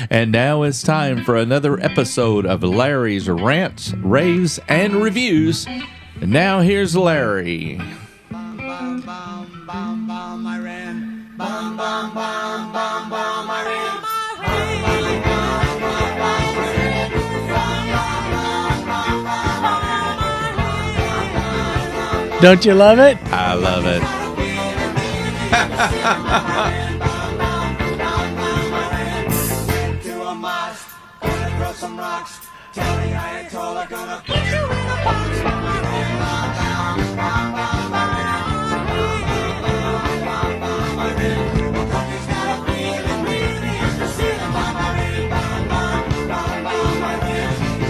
And now it's time for another episode of Larry's Rants, Raves, and Reviews. And now here's Larry. Bum, bum, bum, bum, bum, I ran. Bum, bum, bum, bum, bum, I ran. Don't you love it? I love it. To a mosque, gonna throw some rocks. Tell the Ayatollah, gonna put you in a box.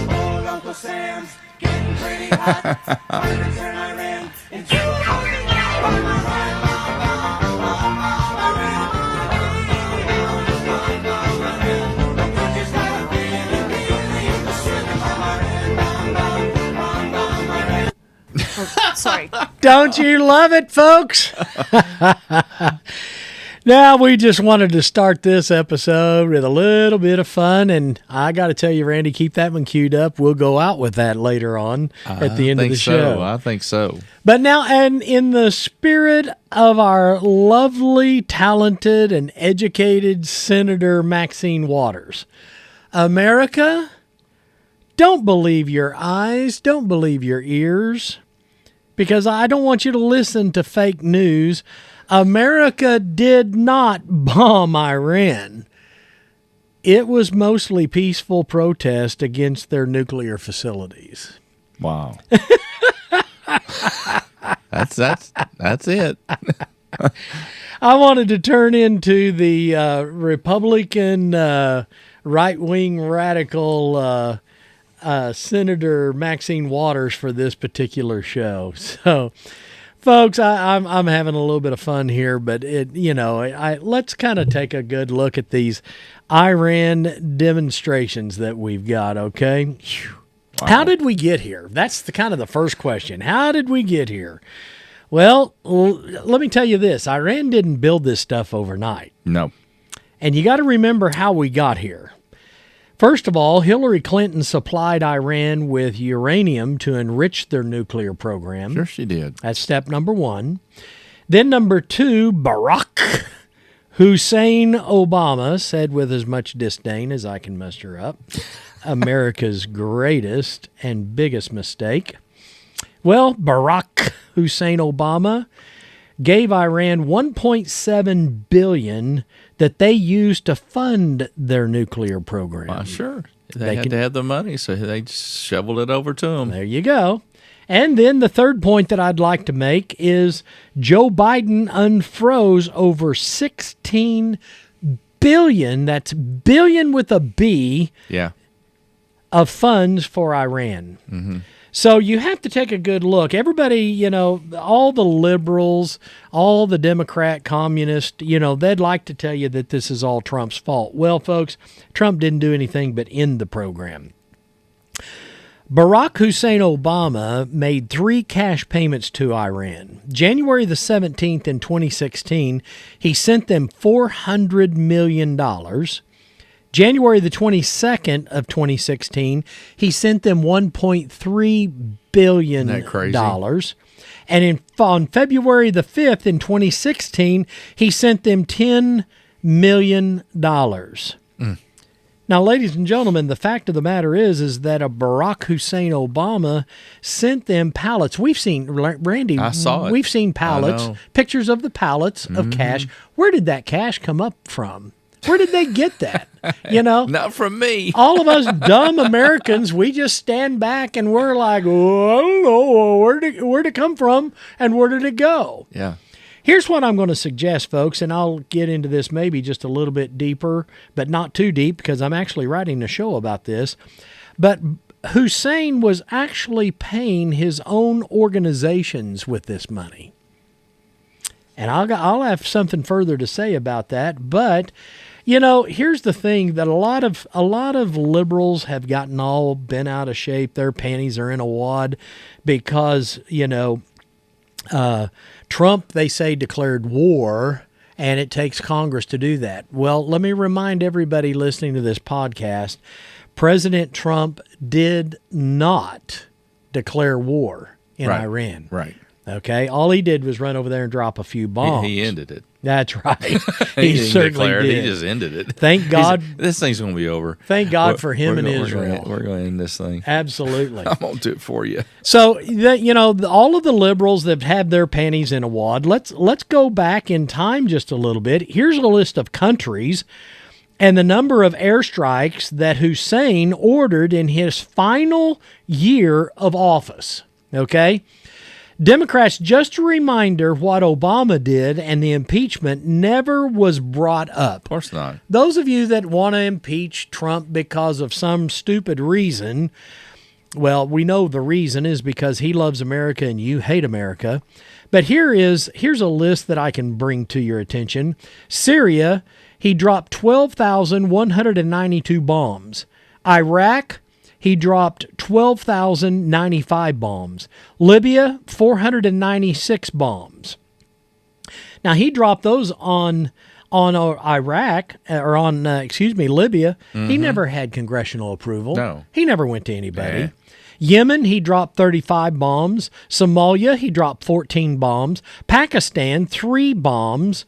Old Uncle Sam's getting pretty hot. I ran into a parking lot. Sorry. Don't you love it, folks? Now, we just wanted to start this episode with a little bit of fun, and I got to tell you, Randy, keep that one queued up. We'll go out with that later on at the end of the show. I think so. But now, and in the spirit of our lovely, talented, and educated Senator Maxine Waters, America, don't believe your eyes, don't believe your ears, because I don't want you to listen to fake news. America did not bomb Iran. It was mostly peaceful protest against their nuclear facilities. Wow. That's it. I wanted to turn into the Republican right-wing radical Senator Maxine Waters for this particular show. So, folks, I'm having a little bit of fun here, but let's kind of take a good look at these Iran demonstrations that we've got. Okay, wow. How did we get here? That's the kind of the first question. How did we get here? Well, let me tell you this: Iran didn't build this stuff overnight. No, and you got to remember how we got here. First of all, Hillary Clinton supplied Iran with uranium to enrich their nuclear program. Sure she did. That's step number one. Then number two, Barack Hussein Obama said with as much disdain as I can muster up, America's greatest and biggest mistake. Well, Barack Hussein Obama gave Iran $1.7 billion that they used to fund their nuclear program. Sure. They had to have the money, so they just shoveled it over to them. There you go. And then the third point that I'd like to make is Joe Biden unfroze over $16 billion, that's billion with a B, of funds for Iran. Mm-hmm. So you have to take a good look. Everybody, all the liberals, all the Democrat communists, they'd like to tell you that this is all Trump's fault. Well, folks, Trump didn't do anything but end the program. Barack Hussein Obama made 3 cash payments to Iran. January the 17th in 2016, he sent them $400 million. January the 22nd of 2016, he sent them $1.3 billion. Isn't that crazy? And on February the 5th in 2016, he sent them $10 million. Now, ladies and gentlemen, the fact of the matter is that a Barack Hussein Obama sent them pallets. We've seen, Randy, I saw it. We've seen pallets, pictures of the pallets of cash. Where did that cash come up from? Where did they get that? Not from me. All of us dumb Americans, we just stand back and we're like, oh, I don't know, where'd it come from and where did it go? Yeah. Here's what I'm going to suggest, folks, and I'll get into this maybe just a little bit deeper, but not too deep because I'm actually writing a show about this. But Hussein was actually paying his own organizations with this money. And I'll have something further to say about that, but here's the thing that a lot of liberals have gotten all bent out of shape. Their panties are in a wad because, Trump, they say, declared war and it takes Congress to do that. Well, let me remind everybody listening to this podcast, President Trump did not declare war in Iran. Right. Okay? All he did was run over there and drop a few bombs. He ended it. That's right. He He didn't certainly declare it. did. He just ended it. Thank God. This thing's going to be over. Thank God for him and Israel. We're going to end this thing. Absolutely. I'm going to do it for you. So, all of the liberals that have their panties in a wad, let's go back in time just a little bit. Here's a list of countries and the number of airstrikes that Hussein ordered in his final year of office. Okay? Democrats, just a reminder what Obama did, and the impeachment never was brought up. Of course not. Those of you that want to impeach Trump because of some stupid reason, well, we know the reason is because he loves America and you hate America. But here's a list that I can bring to your attention. Syria, he dropped 12,192 bombs. Iraq, he dropped 12,095 bombs. Libya, 496 bombs. Now, he dropped those on Libya. He never had congressional approval. No. He never went to anybody. Yeah. Yemen, he dropped 35 bombs. Somalia, he dropped 14 bombs. Pakistan, 3 bombs.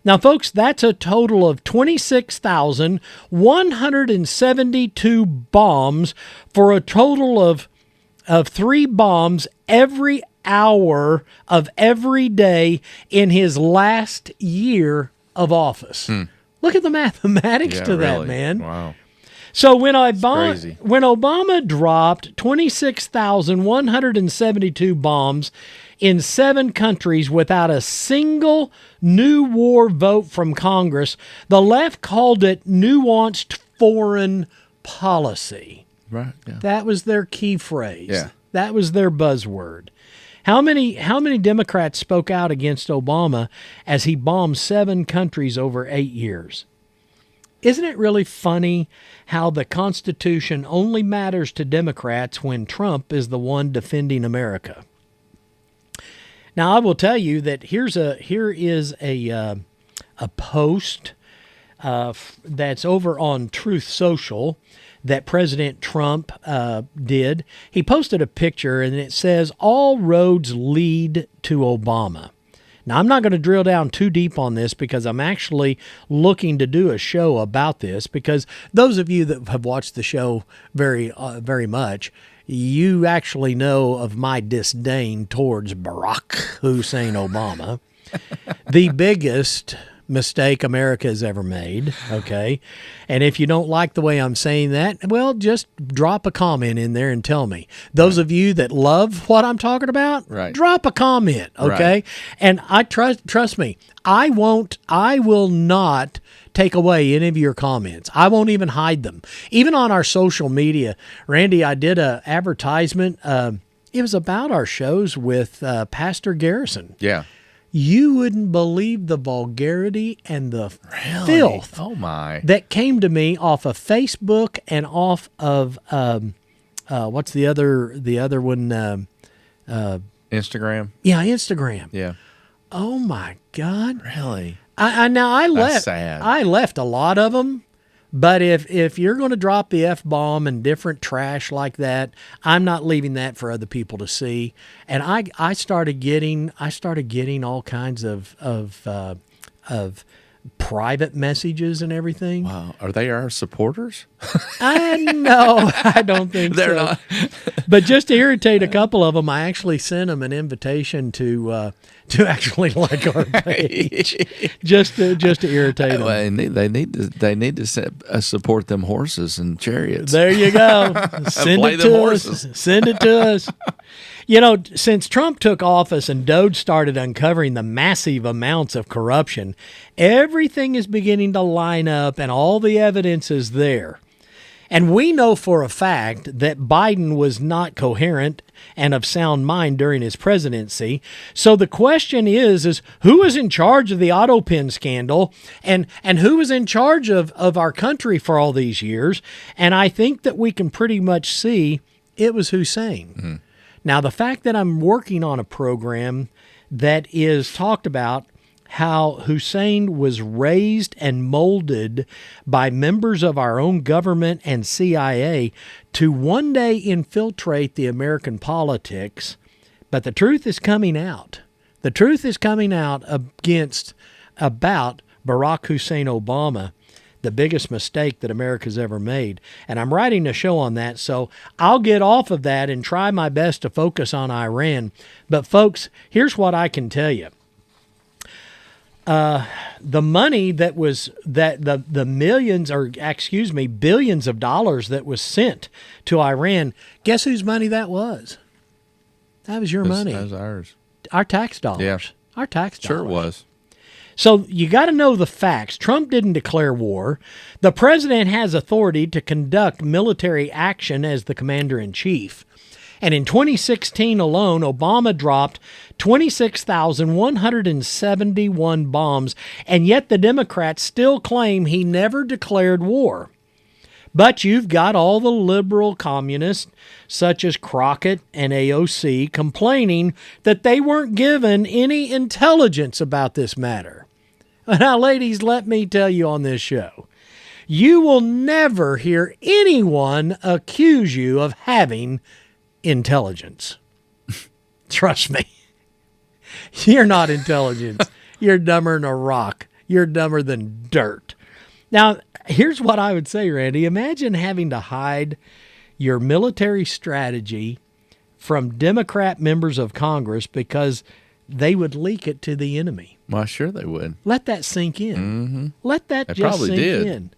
Now, folks, that's a total of 26,172 bombs for a total of 3 bombs every hour of every day in his last year of office. Look at the mathematics to that, really. man. Wow. So when crazy. Obama dropped 26,172 bombs in 7 countries without a single new war vote from Congress, the left called it nuanced foreign policy. Right. Yeah. That was their key phrase. Yeah. That was their buzzword. How many Democrats spoke out against Obama as he bombed 7 countries over 8 years? Isn't it really funny how the Constitution only matters to Democrats when Trump is the one defending America? Now, I will tell you that here is a post that's over on Truth Social that President Trump did. He posted a picture, and it says, "All roads lead to Obama." Now, I'm not going to drill down too deep on this because I'm actually looking to do a show about this, because those of you that have watched the show very much, you actually know of my disdain towards Barack Hussein Obama, the biggest mistake America has ever made, okay? And if you don't like the way I'm saying that, well, just drop a comment in there and tell me. Those of you that love what I'm talking about, drop a comment, okay? Right. And I trust me, I will not take away any of your comments. I won't even hide them. Even on our social media, Randy, I did a advertisement. It was about our shows with Pastor Garrison. Yeah. You wouldn't believe the vulgarity and the filth that came to me off of Facebook and off of what's the other one? Instagram. Yeah, Instagram. Yeah. Oh my God! Really? I left. That's sad. I left a lot of them, but if you're going to drop the F-bomb and different trash like that, I'm not leaving that for other people to see. And I started getting all kinds of private messages and everything. Wow. Are they our supporters? No, I don't think They're so. not. But just to irritate a couple of them, I actually sent them an invitation to actually like our page, just to irritate them. Well, they need to support them horses and chariots. There you go. Send Play it them to horses. us. Send it to us. You know, since Trump took office and Doge started uncovering the massive amounts of corruption, everything is beginning to line up and all the evidence is there. And we know for a fact that Biden was not coherent and of sound mind during his presidency. So the question is who is in charge of the auto pen scandal and who was in charge of our country for all these years? And I think that we can pretty much see it was Hussein. Mm-hmm. Now, the fact that I'm working on a program that is talked about how Hussein was raised and molded by members of our own government and CIA to one day infiltrate the American politics. But the truth is coming out. The truth is coming out about Barack Hussein Obama, the biggest mistake that America's ever made. And I'm writing a show on that, so I'll get off of that and try my best to focus on Iran. But folks, here's what I can tell you. The money that was the millions, or excuse me, billions of dollars that was sent to Iran, guess whose money that was? That was your money. That was ours. Our tax dollars. Yeah. Our tax dollars. Sure it was. So you got to know the facts. Trump didn't declare war. The president has authority to conduct military action as the commander-in-chief. And in 2016 alone, Obama dropped 26,171 bombs, and yet the Democrats still claim he never declared war. But you've got all the liberal communists, such as Crockett and AOC, complaining that they weren't given any intelligence about this matter. Now, ladies, let me tell you on this show, you will never hear anyone accuse you of having intelligence. Trust me. You're not intelligent. You're dumber than a rock. You're dumber than dirt. Now, here's what I would say, Randy. Imagine having to hide your military strategy from Democrat members of Congress because they would leak it to the enemy. Well, sure they would. Let that sink in. Mm-hmm. Let that They just probably sink did. in.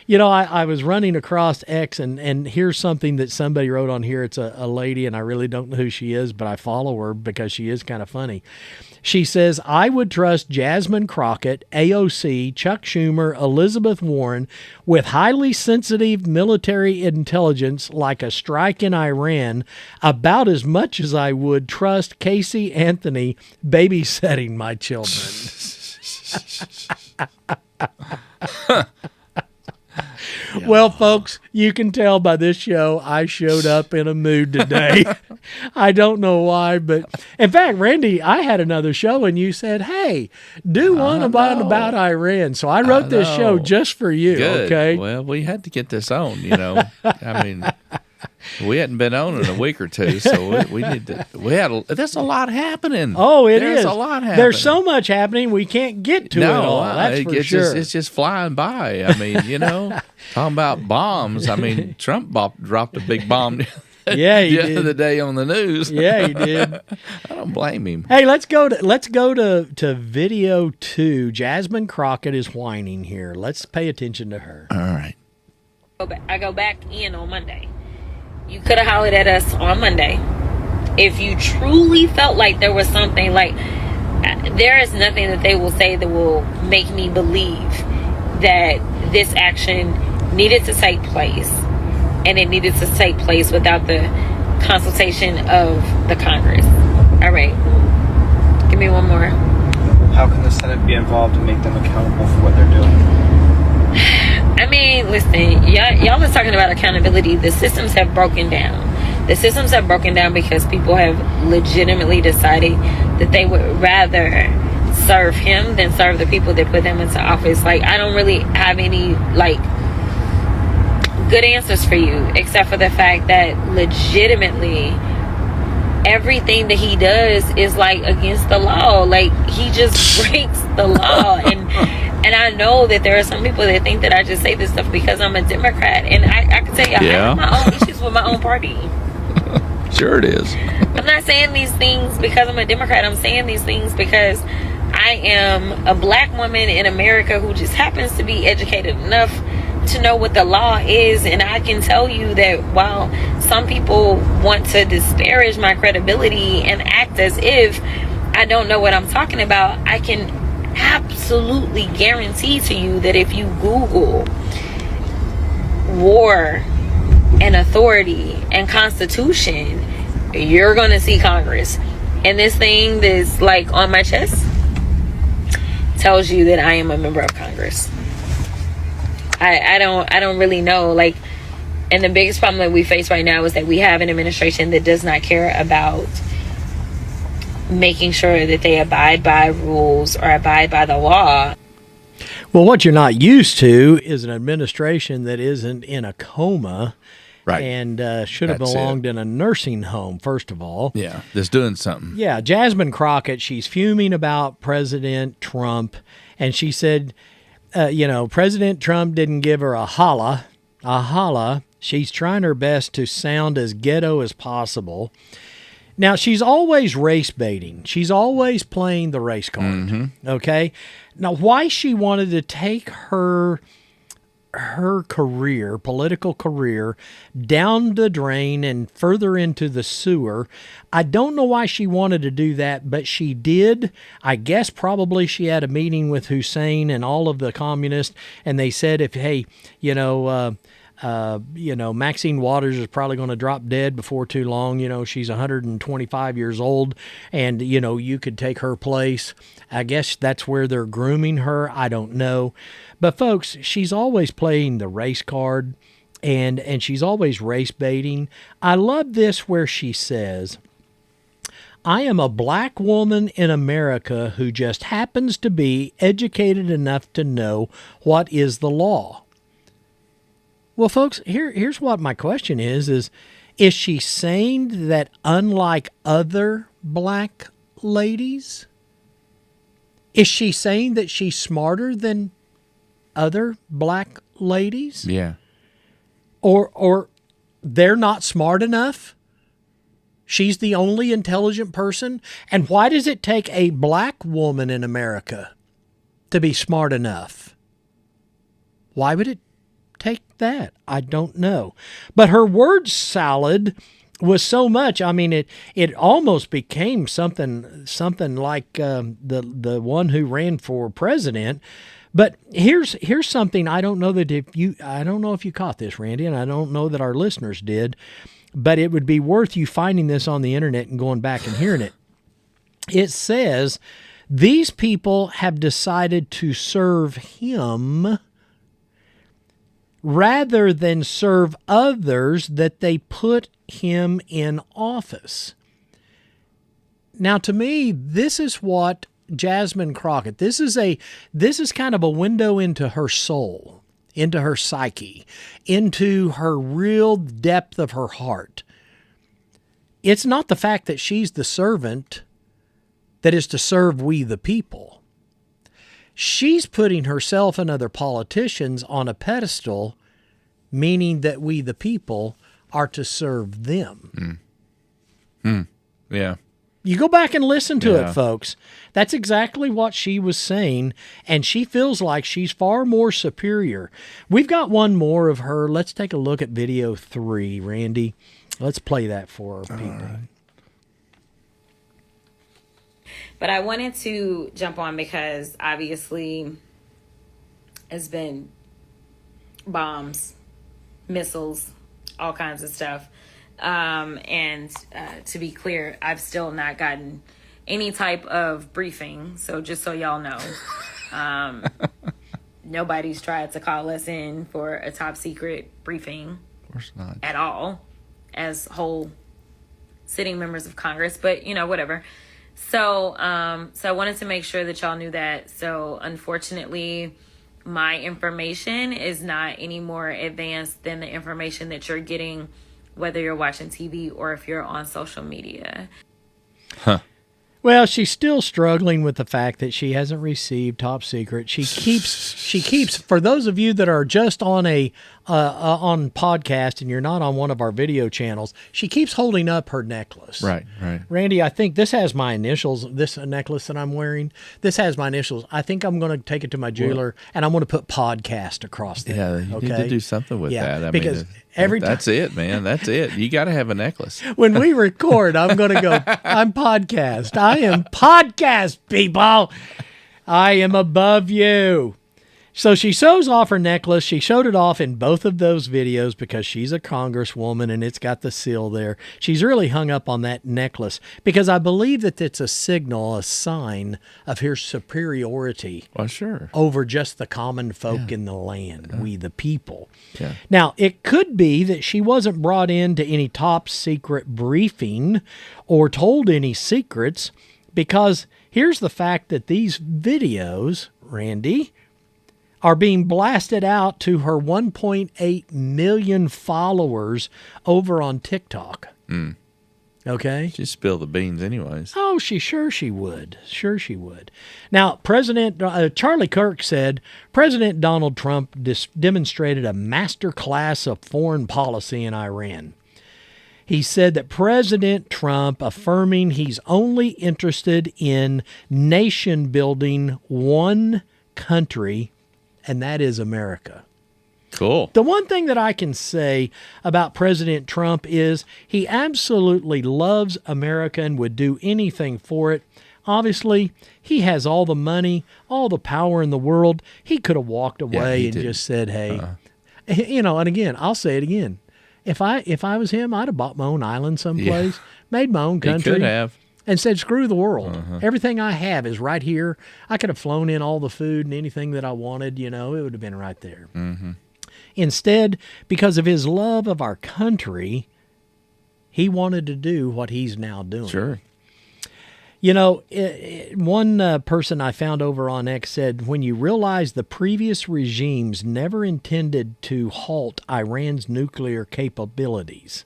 You know, I was running across X, and here's something that somebody wrote on here. It's a lady, and I really don't know who she is, but I follow her because she is kind of funny. She says, I would trust Jasmine Crockett, AOC, Chuck Schumer, Elizabeth Warren with highly sensitive military intelligence like a strike in Iran about as much as I would trust Casey Anthony babysitting my children. Yeah. Well, folks, you can tell by this show I showed up in a mood today. I don't know why, but in fact, Randy, I had another show and you said, hey, do one about Iran. So I wrote this show just for you. Good. Okay. Well, we had to get this on, you know. I mean, we hadn't been on in a week or two, so we need to. There's a lot happening. Oh, There's a lot happening. There's so much happening we can't get to it all. That's for sure. It's just flying by. I mean, you know, talking about bombs. I mean, Trump dropped a big bomb. Yeah, he the did. other day on the news. Yeah, he did. I don't blame him. Hey, let's go to video 2. Jasmine Crockett is whining here. Let's pay attention to her. All right. I go back in on Monday. You could have hollered at us on Monday. If you truly felt like there was something, like, there is nothing that they will say that will make me believe that this action needed to take place, and it needed to take place without the consultation of the Congress. All right. Give me one more. How can the Senate be involved and make them accountable for what they're doing? I mean, listen, y'all was talking about accountability. The systems have broken down. The systems have broken down because people have legitimately decided that they would rather serve him than serve the people that put them into office. Like, I don't really have any, like, good answers for you, except for the fact that legitimately everything that he does is, like, against the law. Like, he just breaks the law. And I know that there are some people that think that I just say this stuff because I'm a Democrat. And I can tell you, I have my own issues with my own party. Sure it is. I'm not saying these things because I'm a Democrat. I'm saying these things because I am a black woman in America who just happens to be educated enough to know what the law is. And I can tell you that while some people want to disparage my credibility and act as if I don't know what I'm talking about, I can absolutely guarantee to you that if you Google war and authority and constitution, you're gonna see Congress. And this thing that's like on my chest tells you that I am a member of Congress. I don't really know, like, and the biggest problem that we face right now is that we have an administration that does not care about making sure that they abide by rules or abide by the law. Well, what you're not used to is an administration that isn't in a coma, Right. and should have That's belonged in a nursing home, first of all. Yeah, that's doing something. Yeah, Jasmine Crockett, she's fuming about President Trump, and she said, President Trump didn't give her a holla. She's trying her best to sound as ghetto as possible. Now, she's always race baiting. She's always playing the race card, okay? Now, why she wanted to take her career, political career, down the drain and further into the sewer, I don't know why she wanted to do that, but she did. I guess probably she had a meeting with Hussein and all of the communists, and they said, Maxine Waters is probably going to drop dead before too long. She's 125 years old, and, you could take her place. I guess that's where they're grooming her. I don't know. But, folks, she's always playing the race card, and she's always race baiting. I love this where she says, I am a black woman in America who just happens to be educated enough to know what is the law. Well, folks, here's what my question is she saying that unlike other black ladies? Is she saying that she's smarter than other black ladies? Yeah. Or they're not smart enough? She's the only intelligent person? And why does it take a black woman in America to be smart enough? Why would it take that? I don't know. But her word salad was so much. I mean, it almost became something like the one who ran for president. But here's something. I don't know if you caught this, Randy, and I don't know that our listeners did, but it would be worth you finding this on the internet and going back and hearing it. It says these people have decided to serve him rather than serve others that they put him in office. Now, to me, this is what Jasmine Crockett, this is kind of a window into her soul, into her psyche, into her real depth of her heart. It's not the fact that she's the servant that is to serve we the people. She's putting herself and other politicians on a pedestal, meaning that we the people are to serve them. Yeah. You go back and listen to it, folks. That's exactly what she was saying, and she feels like she's far more superior. We've got one more of her. Let's take a look at video 3, Randy. Let's play that for our people. Right. But I wanted to jump on because obviously it's been bombs, missiles, all kinds of stuff. And to be clear, I've still not gotten any type of briefing. So just so y'all know, nobody's tried to call us in for a top secret briefing. Of course not. At all, as whole sitting members of Congress, but whatever. So I wanted to make sure that y'all knew that. So unfortunately, my information is not any more advanced than the information that you're getting, whether you're watching TV or if you're on social media. Huh. Well, she's still struggling with the fact that she hasn't received top secret. She keeps, for those of you that are just on on podcast and you're not on one of our video channels, she keeps holding up her necklace. Right. Randy, I think this has my initials, this necklace that I'm wearing. This has my initials. I think I'm going to take it to my jeweler and I'm going to put podcast across there. Yeah, you need to do something with that. Because every time. That's it, man. That's it. You got to have a necklace. When we record, I'm going to go, I'm podcast. I am podcast, people. I am above you. So she shows off her necklace. She showed it off in both of those videos because she's a congresswoman and it's got the seal there. She's really hung up on that necklace because I believe that it's a signal, a sign of her superiority over just the common folk in the land, we the people. Yeah. Now, it could be that she wasn't brought into any top secret briefing or told any secrets, Because here's the fact that these videos, Randy, are being blasted out to her 1.8 million followers over on TikTok. Okay? She spilled the beans anyways. Oh, she would. Sure she would. Now, Charlie Kirk said President Donald Trump demonstrated a master class of foreign policy in Iran. He said that President Trump affirming he's only interested in nation building one country, and that is America. Cool. The one thing that I can say about President Trump is he absolutely loves America and would do anything for it. Obviously, he has all the money, all the power in the world. He could have walked away and just said, hey, and again, I'll say it again. If I was him, I'd have bought my own island someplace, made my own country. He could have. And said, screw the world. Everything I have is right here. I could have flown in all the food and anything that I wanted, it would have been right there. Instead, because of his love of our country, he wanted to do what he's now doing. Sure. One person I found over on X said, when you realize the previous regimes never intended to halt Iran's nuclear capabilities,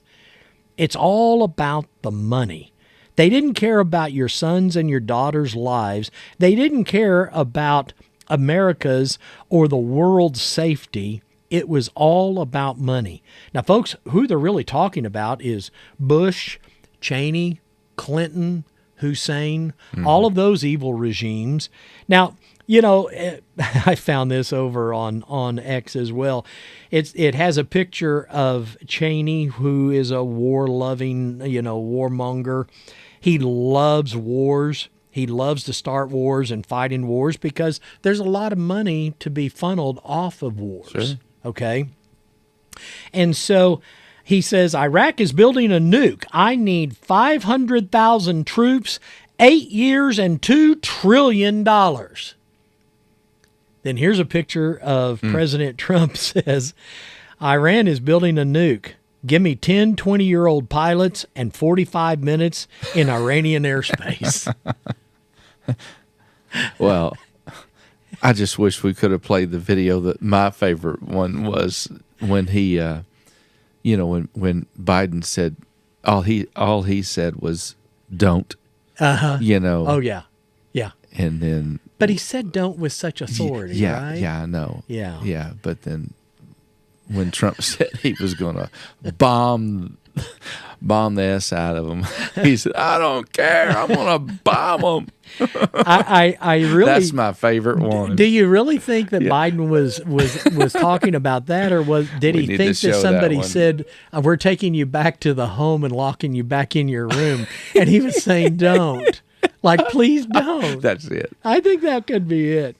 it's all about the money. They didn't care about your sons and your daughters' lives. They didn't care about America's or the world's safety. It was all about money. Now, folks, who they're really talking about is Bush, Cheney, Clinton, Hussein, all of those evil regimes. Now, I found this over on X as well. It has a picture of Cheney, who is a war-loving, warmonger. He loves wars. He loves to start wars and fight in wars because there's a lot of money to be funneled off of wars. Sure. Okay? And so he says, Iraq is building a nuke. I need 500,000 troops, 8 years, and $2 trillion. Then here's a picture of President Trump says, Iran is building a nuke. Give me 10 20-year-old pilots and 45 minutes in Iranian airspace. Well, I just wish we could have played the video. That my favorite one was when he, when Biden said, all he said was, don't, Oh, yeah. Yeah. And then. But he said don't with such authority, right? Yeah, I know. Yeah. Yeah, but then when Trump said he was going to bomb the S out of him, he said, I don't care. I'm going to bomb them. I really. That's my favorite one. Do you really think that Biden was talking about that, or did he think that somebody said, we're taking you back to the home and locking you back in your room, and he was saying don't? Like, please don't. That's it. I think that could be it.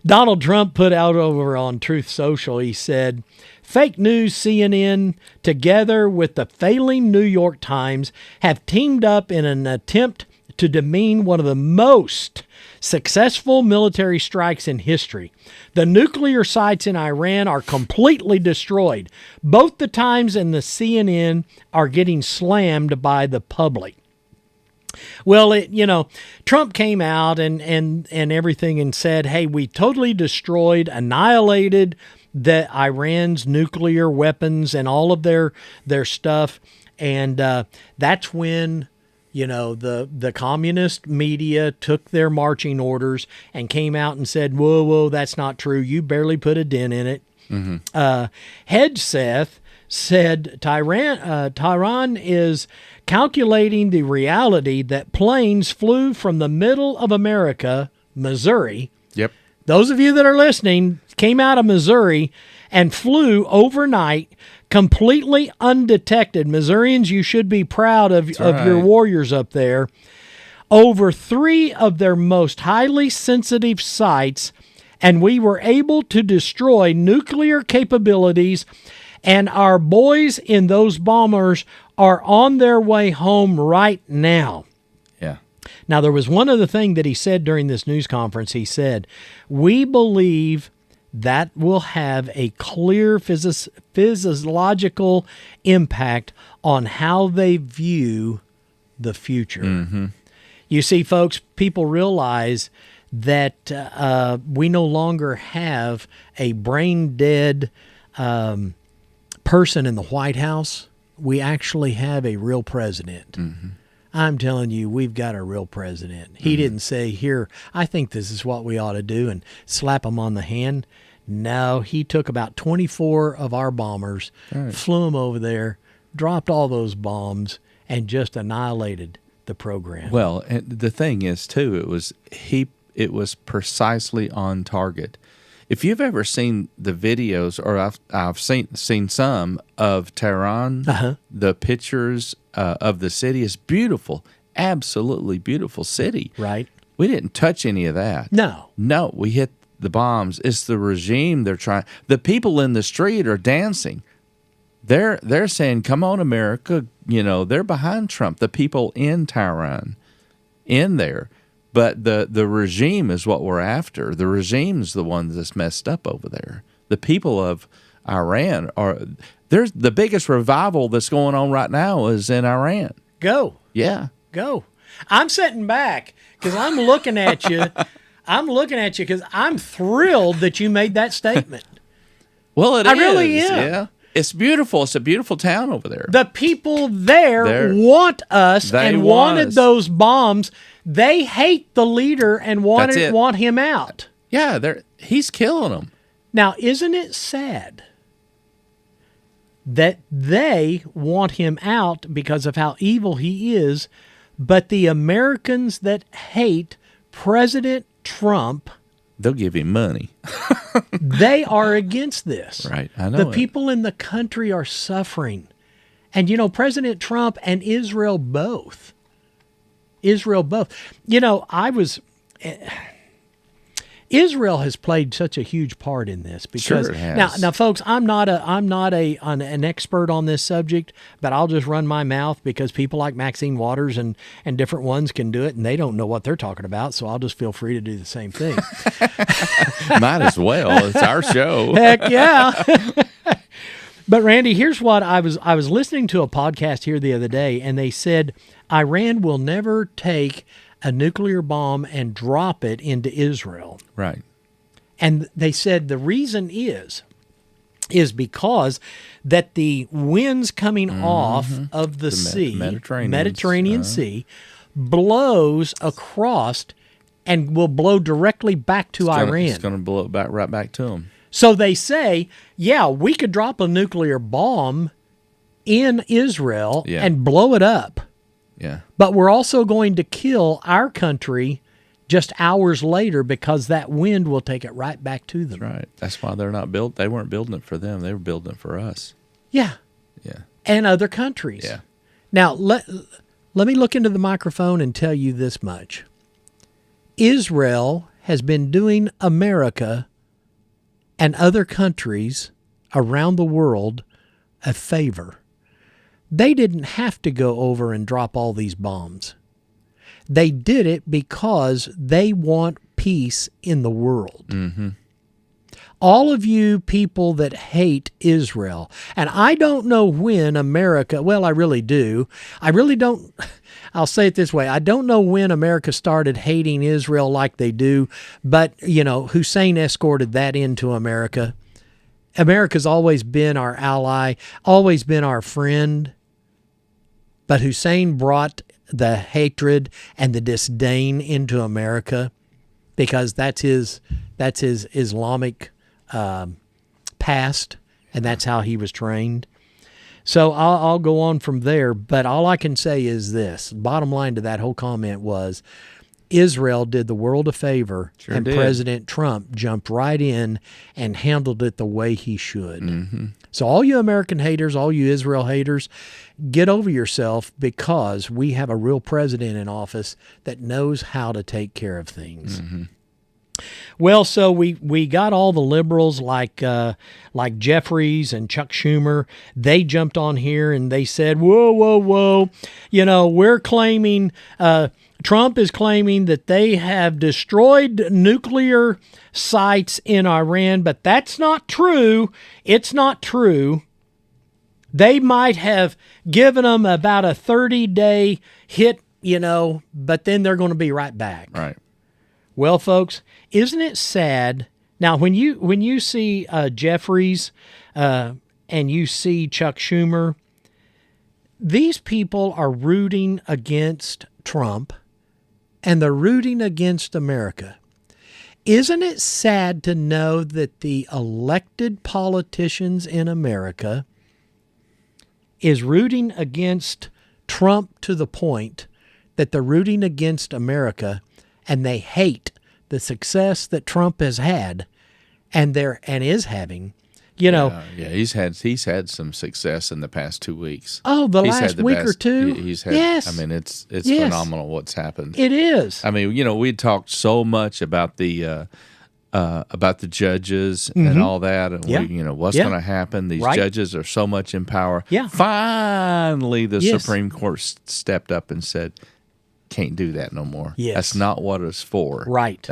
Donald Trump put out over on Truth Social, he said, fake news CNN, together with the failing New York Times, have teamed up in an attempt to demean one of the most successful military strikes in history. The nuclear sites in Iran are completely destroyed. Both the Times and the CNN are getting slammed by the public. Well, Trump came out and everything and said, hey, we totally destroyed, annihilated the Iran's nuclear weapons and all of their stuff. And that's when, the communist media took their marching orders and came out and said, whoa, that's not true. You barely put a dent in it. Hegseth said Tehran is calculating the reality that planes flew from the middle of America, Missouri. Yep. Those of you that are listening came out of Missouri and flew overnight completely undetected. Missourians, you should be proud of your warriors up there. Over 3 of their most highly sensitive sites, and we were able to destroy nuclear capabilities, and our boys in those bombers are on their way home right now. Yeah. Now, there was one other thing that he said during this news conference. He said, we believe that will have a clear physiological impact on how they view the future. You see, folks, people realize that we no longer have a brain-dead person in the White House. We actually have a real president. Mm-hmm. I'm telling you, we've got a real president. He didn't say, here, I think this is what we ought to do, and slap him on the hand. No, he took about 24 of our bombers, flew them over there, dropped all those bombs, and just annihilated the program. Well, and the thing is, too, it was precisely on target. If you've ever seen the videos, or I've seen some of Tehran, the pictures of the city is beautiful, absolutely beautiful city. Right. We didn't touch any of that. No, we hit the bombs. It's the regime they're trying. The people in the street are dancing. They're saying, "Come on, America!" You know, they're behind Trump. The people in Tehran, in there. But the regime is what we're after. The regime's the one that's messed up over there. The people of Iran there's the biggest revival that's going on right now is in Iran. Go. Yeah. Go. I'm sitting back because I'm looking at you. I'm looking at you because I'm thrilled that you made that statement. Well, I really am. Yeah. It's beautiful. It's a beautiful town over there. The people there want us and wanted those bombs. They hate the leader and want him out. Yeah, he's killing them. Now, isn't it sad that they want him out because of how evil he is, but the Americans that hate President Trump, they'll give him money. they are against this. Right, I know. The people in the country are suffering. And, you know, President Trump and Israel both. You know, Israel has played such a huge part in this because sure it has. Now, folks, I'm not an expert on this subject, but I'll just run my mouth because people like Maxine Waters and different ones can do it, and they don't know what they're talking about. So I'll just feel free to do the same thing. Might as well. It's our show. Heck yeah. But Randy, here's what I was listening to a podcast here the other day, and they said Iran will never take a nuclear bomb and drop it into Israel. Right. And they said the reason is because that the winds coming off of the sea, Mediterranean Sea, blows across and will blow directly back to Iran. It's going to blow it right back to them. So they say, yeah, we could drop a nuclear bomb in Israel and blow it up. Yeah. But we're also going to kill our country just hours later because that wind will take it right back to them. That's right. That's why they're not built. They weren't building it for them. They were building it for us. Yeah. Yeah. And other countries. Yeah. Now, let me look into the microphone and tell you this much. Israel has been doing America and other countries around the world a favor. They didn't have to go over and drop all these bombs. They did it because they want peace in the world. Mm-hmm. All of you people that hate Israel, and I don't know when America, well, I really do. I really don't, I'll say it this way. I don't know when America started hating Israel like they do, but, you know, Hussein escorted that into America. America's always been our ally, always been our friend. But Hussein brought the hatred and the disdain into America because that's his Islamic past, and that's how he was trained. So I'll go on from there, but all I can say is this. Bottom line to that whole comment was Israel did the world a favor, and President Trump jumped right in and handled it the way he should. Mm-hmm. So all you American haters, all you Israel haters, get over yourself because we have a real president in office that knows how to take care of things. Mm-hmm. Well, so we got all the liberals like Jeffries and Chuck Schumer. They jumped on here and they said, whoa. You know, we're claiming, Trump is claiming that they have destroyed nuclear sites in Iran, but that's not true. It's not true. They might have given them about a 30-day hit but then they're going to be right back. Right. Well, folks, isn't it sad? Now, when you see Jeffries and you see Chuck Schumer, these people are rooting against Trump and they're rooting against America. Isn't it sad to know that the elected politicians in America is rooting against Trump to the point that they're rooting against America and they hate the success that Trump has had and is having? Yeah, he's had some success in the past 2 weeks. Oh, He's last had the week or best- two? He's had. Yes. I mean, it's Yes. phenomenal what's happened. It is. I mean, we talked so much about the judges and all that, and Yeah. what's Yeah. going to happen. These Right. judges are so much in power. Yeah. Finally, the Yes. Supreme Court stepped up and said, "Can't do that no more. Yes. That's not what it's for. Right.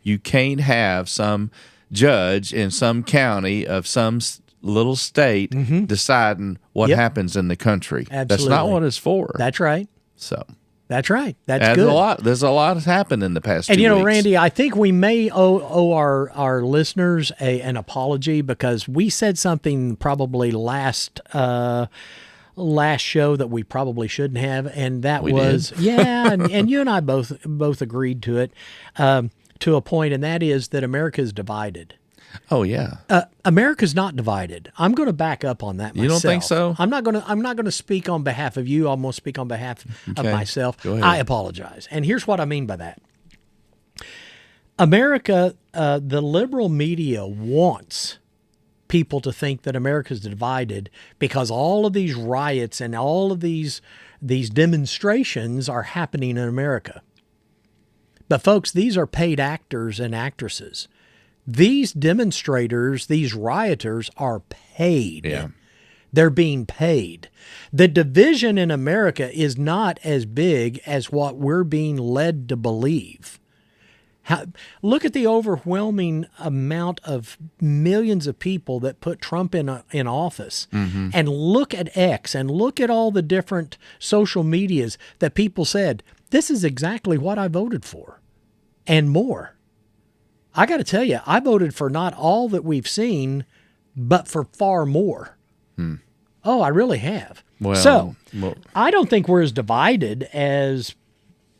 You can't have some judge in some county of some little state deciding what Yep. happens in the country. That's not Absolutely. what it's for. That's right. So." That's right. That's And good. There's a lot has happened in the past 2 And weeks. Randy, I think we may owe our listeners an apology because we said something probably last show that we probably shouldn't have, and that We was and you and I both agreed to it to a point, and that is that America is divided. Oh yeah. America's not divided. I'm going to back up on that myself. You don't think so? I'm not going to speak on behalf of you. I'm going to speak on behalf of Okay. myself. Go ahead. I apologize. And here's what I mean by that. America, the liberal media wants people to think that America's divided because all of these riots and all of these demonstrations are happening in America. But folks, these are paid actors and actresses. These demonstrators, these rioters are paid. Yeah. They're being paid. The division in America is not as big as what we're being led to believe. Look at the overwhelming amount of millions of people that put Trump in office. And look at X and look at all the different social medias that people said, this is exactly what I voted for and more. I got to tell you, I voted for not all that we've seen, but for far more. Oh, I really have. Well, I don't think we're as divided as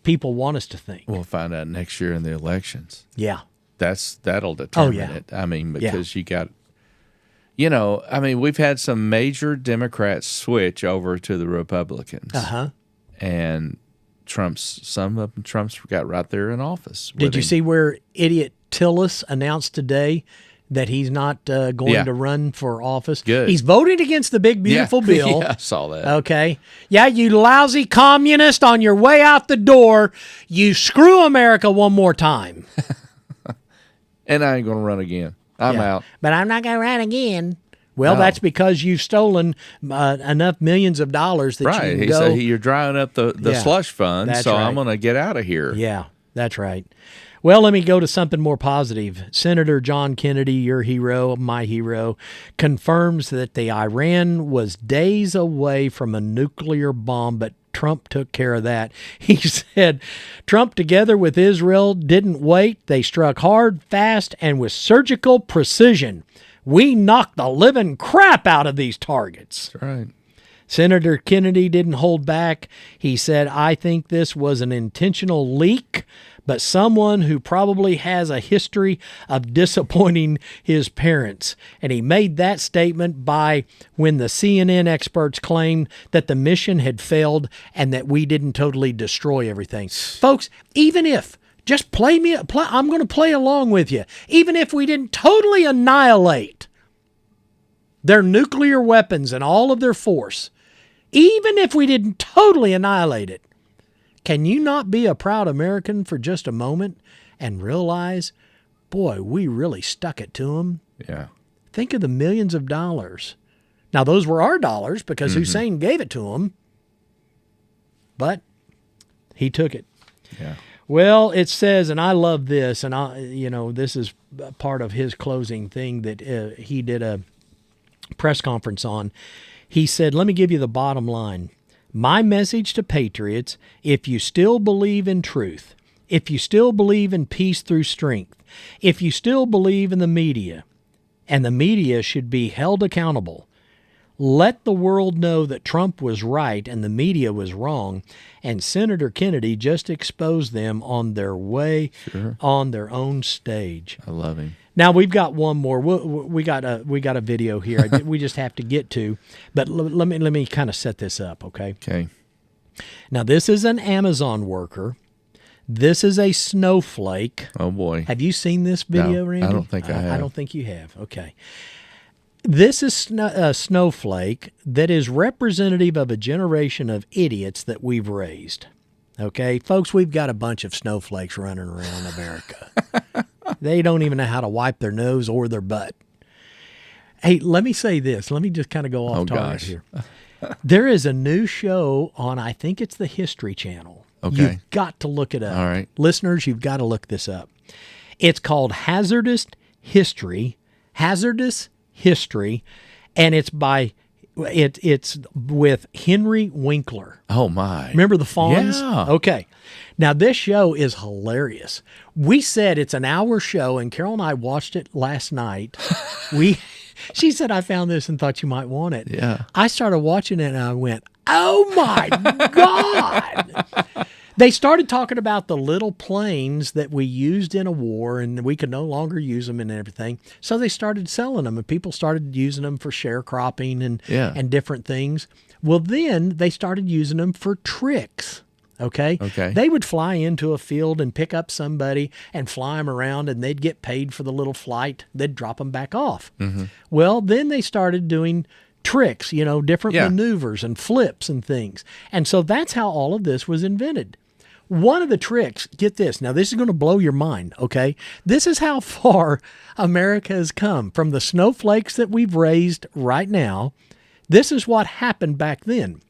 people want us to think. we'll find out next year in the elections. Yeah. That'll determine yeah. it. I mean, because you got, we've had some major Democrats switch over to the Republicans. And some of them Trump's got right there in office. Did you see where idiot Tillis announced today that he's not going to run for office? Good. He's voting against the big, beautiful bill. Yeah, I saw that. Okay. Yeah, you lousy communist, on your way out the door, you screw America one more time. And I ain't going to run again. I'm out. But I'm not going to run again. Well, No. that's because you've stolen enough millions of dollars that you Right. can He go. said you're drying up the Yeah, slush fund, that's so right. I'm going to get out of here. Yeah, that's right. Well, let me go to something more positive. Senator John Kennedy, your hero, my hero, confirms that the Iran was days away from a nuclear bomb, but Trump took care of that. He said, Trump, together with Israel, didn't wait. They struck hard, fast, and with surgical precision. We knocked the living crap out of these targets. That's right. Senator Kennedy didn't hold back. He said, I think this was an intentional leak, but someone who probably has a history of disappointing his parents. And he made that statement by when the CNN experts claimed that the mission had failed and that we didn't totally destroy everything. Folks, even if, just I'm going to play along with you. Even if we didn't totally annihilate their nuclear weapons and all of their force, even if we didn't totally annihilate it, can you not be a proud American for just a moment and realize, boy, we really stuck it to them? Yeah. Think of the millions of dollars. Now, those were our dollars because Hussein gave it to them, but he took it. Yeah. Well, it says, and I love this, and this is part of his closing thing that he did a press conference on. He said, let me give you the bottom line. My message to patriots, if you still believe in truth, if you still believe in peace through strength, if you still believe in the media, and the media should be held accountable, let the world know that Trump was right and the media was wrong, and Senator Kennedy just exposed them on their way, on their own stage. I love him. Now we've got one more. We got a video here. We just have to get to, but let me kind of set this up, okay? Okay. Now this is an Amazon worker. This is a snowflake. Oh boy. Have you seen this video, No, Randy? I don't think I have. I don't think you have. Okay. This is a snowflake that is representative of a generation of idiots that we've raised. Okay, folks, we've got a bunch of snowflakes running around America. They don't even know how to wipe their nose or their butt. Hey, let me say this. Let me just kind of go off target here. There is a new show on, I think it's the History Channel. Okay. You've got to look it up. All right. Listeners, you've got to look this up. It's called Hazardous History, and it's with Henry Winkler. Oh my. Remember the Fawns? Yeah. Okay. Now this show is hilarious. We said it's an hour show, and Carol and I watched it last night. She said, I found this and thought you might want it. Yeah. I started watching it and I went, oh my God. They started talking about the little planes that we used in a war, and we could no longer use them and everything. So they started selling them, and people started using them for sharecropping and different things. Well, then they started using them for tricks. Okay. They would fly into a field and pick up somebody and fly them around, and they'd get paid for the little flight. They'd drop them back off. Mm-hmm. Well, then they started doing tricks, different maneuvers and flips and things. And so that's how all of this was invented. One of the tricks, get this, now this is going to blow your mind, okay? This is how far America has come from the snowflakes that we've raised right now. This is what happened back then.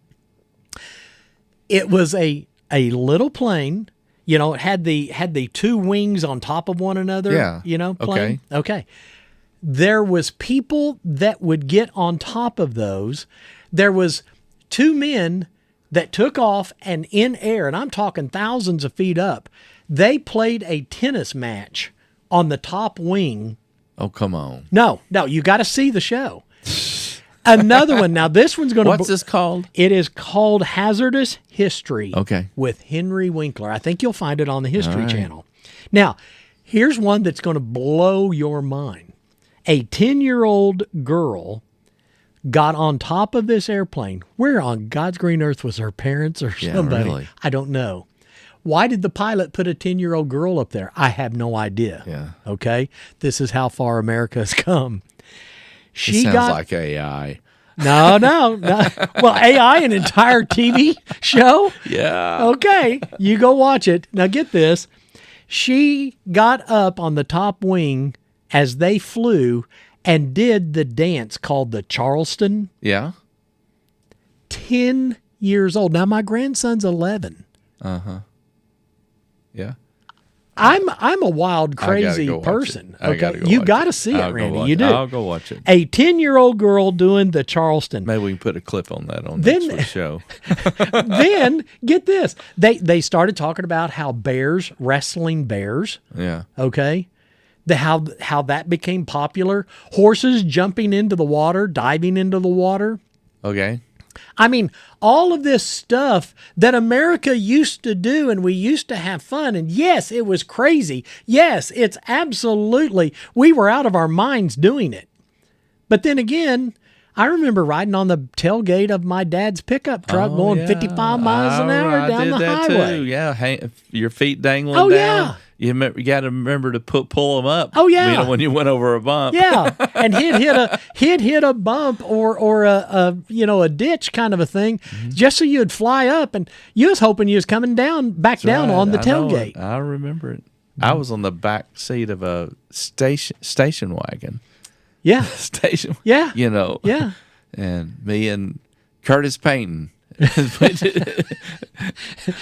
It was a little plane, it had the two wings on top of one another, plane. Okay. There was people that would get on top of those. There was two men that took off, and in air, and I'm talking thousands of feet up, they played a tennis match on the top wing. Oh, come on. No, you got to see the show. Another one. Now, this one's going to... What's this called? It is called Hazardous History. Okay. With Henry Winkler. I think you'll find it on the History Channel. Now, here's one that's going to blow your mind. A 10-year-old girl got on top of this airplane. Where on God's green earth was her parents or somebody? Really? I don't know. Why did the pilot put a 10-year-old girl up there? I have no idea. Yeah. Okay? This is how far America has come. It sounds like AI. No. Well, AI, an entire TV show? Yeah. Okay. You go watch it. Now get this. She got up on the top wing as they flew and did the dance called the Charleston. Yeah. 10 years old. Now my grandson's 11. Uh-huh. Yeah. I'm a wild, crazy person. Okay. You got to see it, Randy. You do. I'll go watch it. A 10-year-old girl doing the Charleston. Maybe we can put a clip on that on next week's show. Then, get this. They started talking about how wrestling bears. Yeah. Okay. How that became popular. Horses jumping into the water, diving into the water. Okay. I mean, all of this stuff that America used to do, and we used to have fun. And yes, it was crazy. Yes, it's absolutely, we were out of our minds doing it. But then again, I remember riding on the tailgate of my dad's pickup truck going 55 miles an hour down the highway. Too. Yeah, your feet dangling down. Yeah. You got to remember to pull them up. Oh yeah, when you went over a bump. Yeah, and he'd hit a bump or a ditch kind of a thing, just so you'd fly up, and you was hoping you was coming back down on the tailgate. I remember it. I was on the back seat of a station wagon. Yeah, station. Yeah, Yeah. Yeah, and me and Curtis Payton.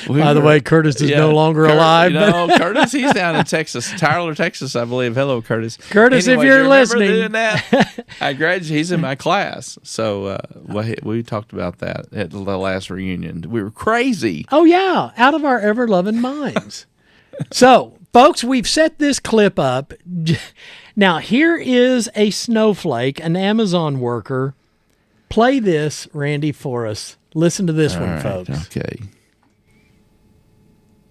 By the way, Curtis is no longer alive. No, Curtis, he's down in Texas, Tyler, Texas, I believe. Hello, Curtis. Curtis, Anyway, if you're do you remember listening. doing that? I graduated. He's in my class. So we talked about that at the last reunion. We were crazy. Oh, yeah, out of our ever-loving minds. So, folks, we've set this clip up. Now, here is a snowflake, an Amazon worker. Play this, Randy, for us. Listen to this one, All right, folks. Okay.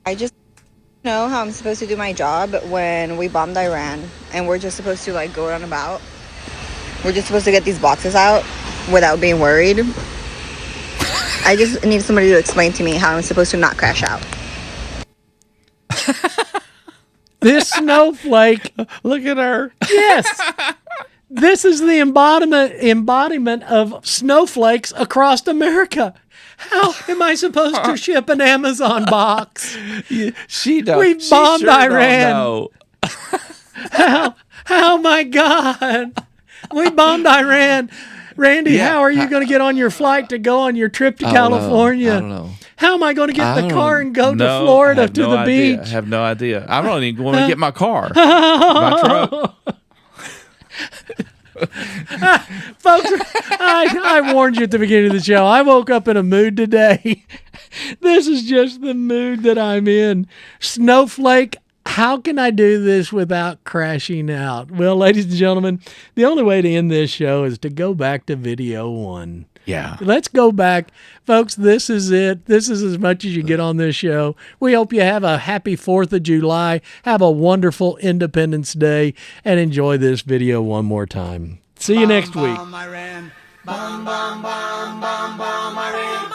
I just know how I'm supposed to do my job when we bombed Iran and we're just supposed to like go around about. We're just supposed to get these boxes out without being worried. I just need somebody to explain to me how I'm supposed to not crash out. This snowflake, Look at her. yes, this is the embodiment of snowflakes across America. How am I supposed to ship an Amazon box? She don't. We she bombed sure don't Iran. know. How my God, we bombed Iran. Randy, Yeah. how are you going to get on your flight to go on your trip to I don't know. California? I don't know. How am I going to get I the don't car know. and go to No, I Florida have to no the idea. beach? I have no idea. I don't even want to get my car. My truck. Folks, I warned you at the beginning of the show. I woke up in a mood today. This is just the mood that I'm in. Snowflake, how can I do this without crashing out? Well, ladies and gentlemen, the only way to end this show is to go back to video one. Yeah. Let's go back. Folks, this is it. This is as much as you get on this show. We hope you have a happy 4th of July. Have a wonderful Independence Day and enjoy this video one more time. See you next week. Bomb Iran. Bomb, bomb, bomb, bomb, bomb Iran.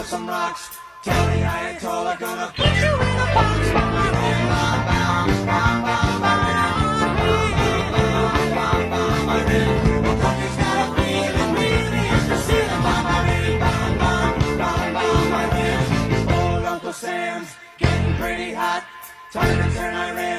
Some rocks. Tell the Ayatollah gonna put you in a box. Old Uncle Sam's getting pretty hot. Time to turn Iran